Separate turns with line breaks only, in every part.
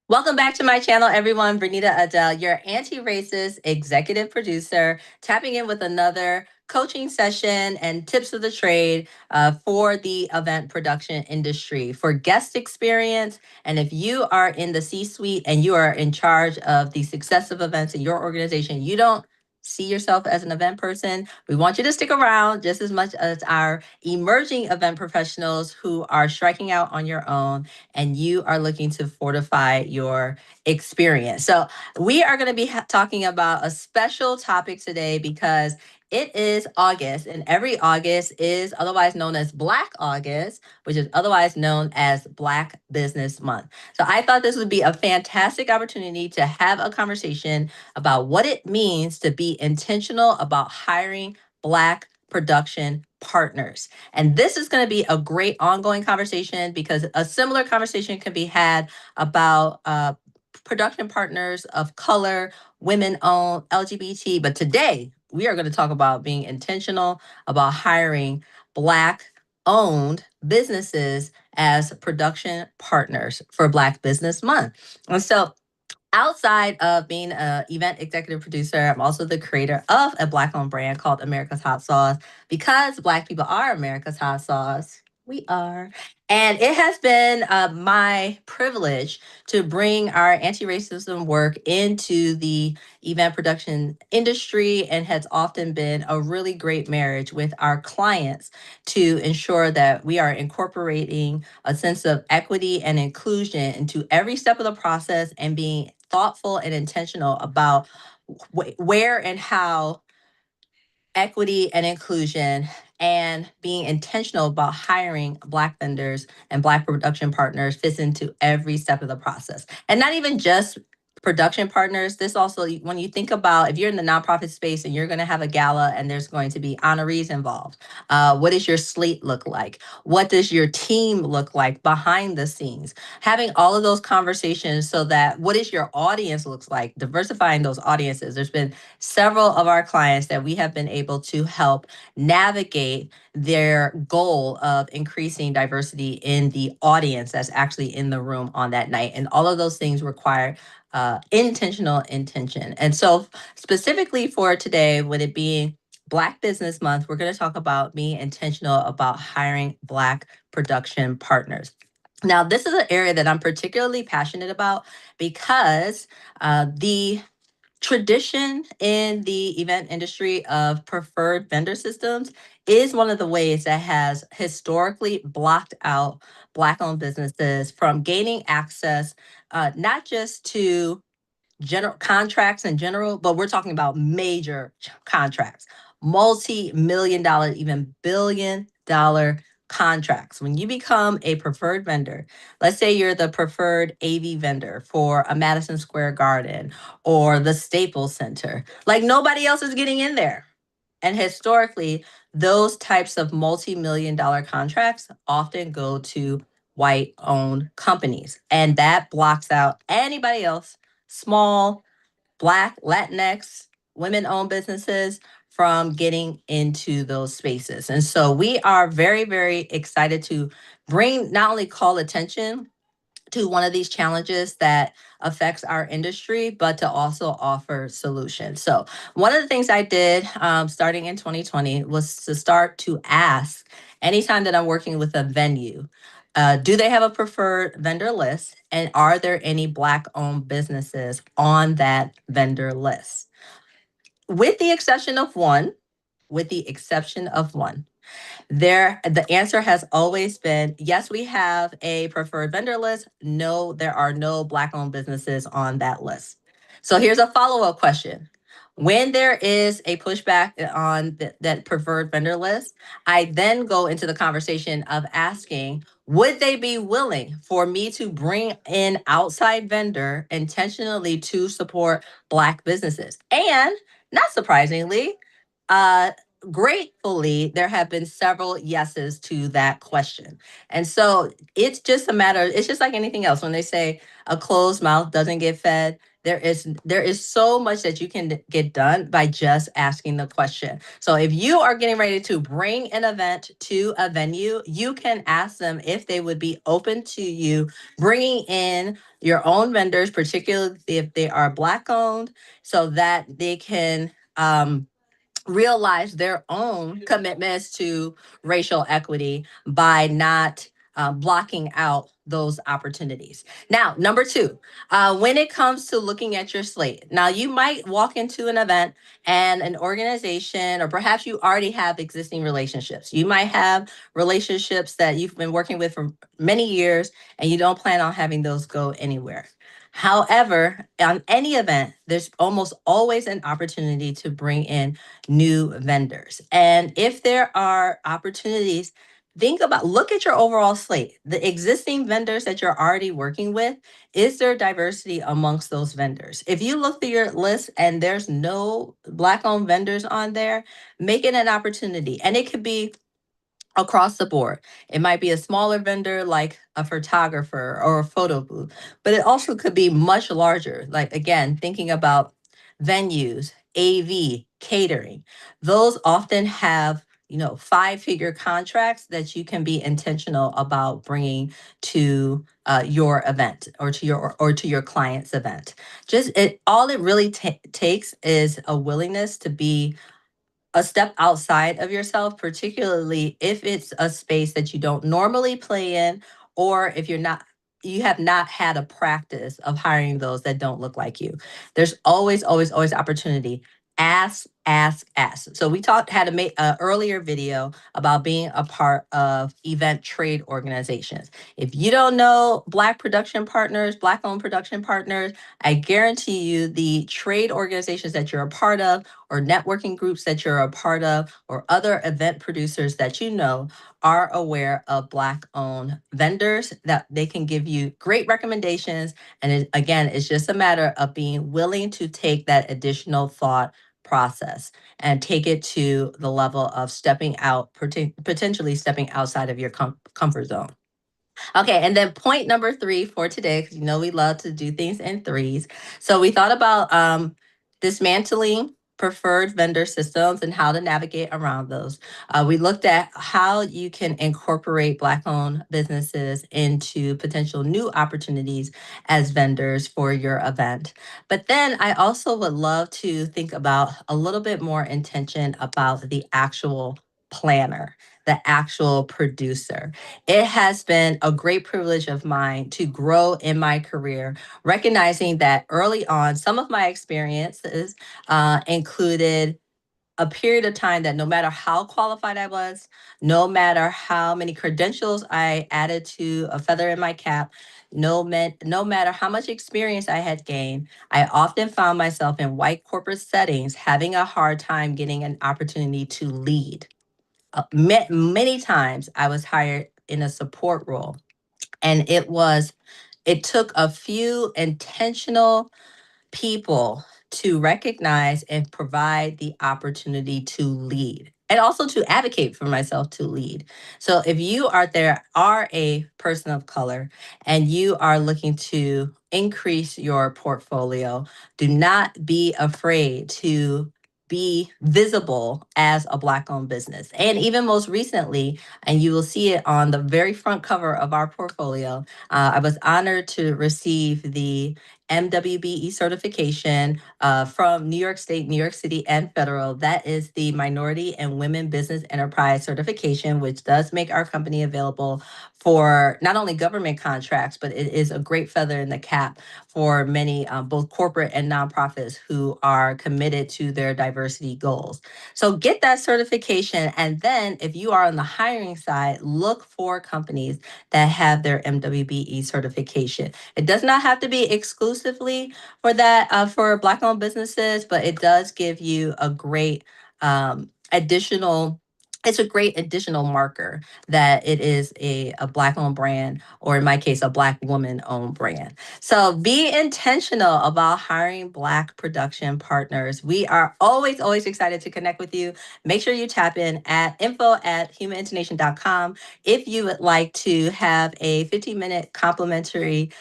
Welcome back to my channel, everyone. Verneda Adele, your anti-racist executive producer, tapping in with another coaching session and tips of the trade for the event production industry for guest experience. And if you are in the C-suite and you are in charge of the success of events in your organization, you don't see yourself as an event person, we want you to stick around just as much as our emerging event professionals who are striking out on your own and you are looking to fortify your experience. So, we are going to be talking about a special topic today because it is August, and every August is otherwise known as Black August, which is otherwise known as Black Business Month. So, I thought this would be a fantastic opportunity to have a conversation about what it means to be intentional about hiring Black production partners. And this is going to be a great ongoing conversation because a similar conversation can be had about production partners of color, women owned, LGBT. But today we are going to talk about being intentional about hiring Black owned businesses as production partners for Black Business Month. And so outside of being an event executive producer, I'm also the creator of a Black owned brand called America's Hot Sauce. Because Black people are America's hot sauce, we are. And it has been my privilege to bring our anti racism work into the event production industry, and has often been a really great marriage with our clients to ensure that we are incorporating a sense of equity and inclusion into every step of the process and being thoughtful and intentional about where and how equity and inclusion and being intentional about hiring Black vendors and Black production partners fits into every step of the process. And not even just production partners. This also, when you think about if you're in the nonprofit space and you're going to have a gala and there's going to be honorees involved, what does your slate look like? What does your team look like behind the scenes? Having all of those conversations so that what is your audience looks like, diversifying those audiences. There's been several of our clients that we have been able to help navigate their goal of increasing diversity in the audience that's actually in the room on that night. And all of those things require intentional intention. And so, specifically for today, with it being Black Business Month, we're going to talk about being intentional about hiring Black production partners. Now, this is an area that I'm particularly passionate about because the tradition in the event industry of preferred vendor systems is one of the ways that has historically blocked out Black owned businesses from gaining access, not just to general contracts in general, but we're talking about major contracts, multi-million dollar, even billion-dollar contracts. When you become a preferred vendor, let's say you're the preferred AV vendor for a Madison Square Garden or the Staples Center, like nobody else is getting in there. And historically, those types of multi-million dollar contracts often go to white owned companies. And that blocks out anybody else, small, Black, Latinx, women owned businesses from getting into those spaces. And so we are very, very excited to bring, not only call attention to one of these challenges that affects our industry, but to also offer solutions. So, one of the things I did starting in 2020 was to start to ask anytime that I'm working with a venue, do they have a preferred vendor list? And are there any Black owned businesses on that vendor list? With the exception of one, with the exception of one. The answer has always been yes, we have a preferred vendor list. No, there are no Black owned businesses on that list. So here's a follow up question. When there is a pushback on that preferred vendor list, I then go into the conversation of asking, would they be willing for me to bring in outside vendor intentionally to support Black businesses? And not surprisingly, uh, gratefully, there have been several yeses to that question. And so it's just a matter, it's just like anything else. When they say a closed mouth doesn't get fed, There is so much that you can get done by just asking the question. So if you are getting ready to bring an event to a venue, you can ask them if they would be open to you bringing in your own vendors, particularly if they are Black owned, so that they can realize their own commitments to racial equity by not blocking out those opportunities. Now, number two, when it comes to looking at your slate, now you might walk into an event and an organization, or perhaps you already have existing relationships. You might have relationships that you've been working with for many years and you don't plan on having those go anywhere. However, on any event, there's almost always an opportunity to bring in new vendors. And if there are opportunities, look at your overall slate. The existing vendors that you're already working with, is there diversity amongst those vendors? If you look through your list and there's no Black owned vendors on there, make it an opportunity. And it could be across the board. It might be a smaller vendor like a photographer or a photo booth, but it also could be much larger. Like, again, thinking about venues, AV, catering. Those often have, five-figure contracts that you can be intentional about bringing to your event, or to your client's event. Just it all it really takes is a willingness to be a step outside of yourself, particularly if it's a space that you don't normally play in, or if you have not had a practice of hiring those that don't look like you. There's always, always, always opportunity. Ask, ask, ask. So we had to make an earlier video about being a part of event trade organizations. If you don't know Black production partners, Black owned production partners, I guarantee you the trade organizations that you're a part of, or networking groups that you're a part of, or other event producers that you know, are aware of Black owned vendors that they can give you great recommendations. And again, it's just a matter of being willing to take that additional thought process and take it to the level of stepping out, potentially stepping outside of your comfort zone. Okay, and then point number three for today, because we love to do things in threes. So we thought about dismantling preferred vendor systems and how to navigate around those. We looked at how you can incorporate Black-owned businesses into potential new opportunities as vendors for your event. But then I also would love to think about a little bit more intention about the actual planner, the actual producer. It has been a great privilege of mine to grow in my career, recognizing that early on, some of my experiences included a period of time that no matter how qualified I was, no matter how many credentials I added to a feather in my cap, no matter how much experience I had gained, I often found myself in white corporate settings having a hard time getting an opportunity to lead. Many times I was hired in a support role, and it took a few intentional people to recognize and provide the opportunity to lead, and also to advocate for myself to lead. So if you are a person of color and you are looking to increase your portfolio, do not be afraid to be visible as a Black owned business. And even most recently, and you will see it on the very front cover of our portfolio, I was honored to receive the MWBE certification from New York State, New York City, and federal. That is the Minority and Women Business Enterprise certification, which does make our company available for not only government contracts, but it is a great feather in the cap for many, both corporate and nonprofits, who are committed to their diversity goals. So get that certification. And then if you are on the hiring side, look for companies that have their MWBE certification. It does not have to be exclusively for that, for Black-owned businesses, but it does give you a great additional it's a great additional marker that it is a Black owned brand, or in my case, a Black woman owned brand. So be intentional about hiring Black production partners. We are always excited to connect with you. Make sure you tap in at info@humanintonation.com if you would like to have a 15-minute complimentary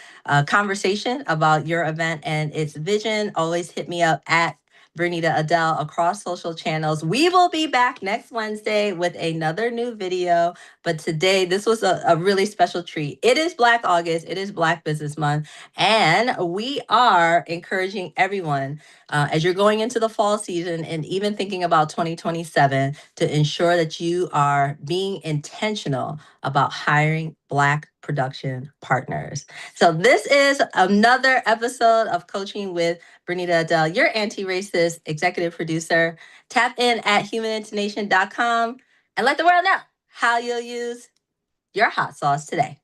conversation about your event and its vision. Always hit me up at Verneda Adele across social channels. We will be back next Wednesday with another new video. But today, this was a really special treat. It is Black August, it is Black Business Month, and we are encouraging everyone as you're going into the fall season and even thinking about 2027 to ensure that you are being intentional about hiring Black production partners. So, this is another episode of Coaching with Verneda Adele, your anti-racist executive producer. Tap in at humanintonation.com and let the world know how you'll use your hot sauce today.